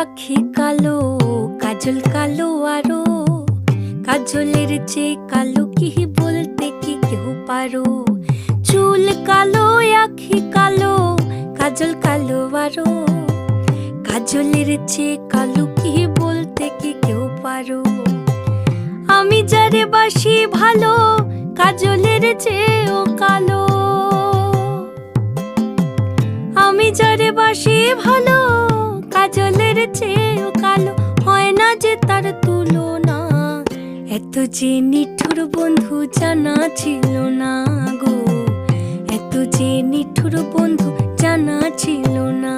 আখি কালো, কাজল কালো আরো, কাজলের চেয়ে কালো কি বলতে কি কেউ পারো? চুল কালো, আখি কালো, কাজল কালো আরো, কাজলের চেয়ে কালো কি বলতে কি কেউ পারো? আমি যারে বাসি ভালো, কাজলের চেয়েও কালো। আমি যারে বাসি ভালো, কাজলের চেয়েও কালো, হয় না যে তার তুলনা। এত যে নিঠুর বন্ধু জানা ছিল না গো, এত যে নিঠুর বন্ধু জানা ছিল না।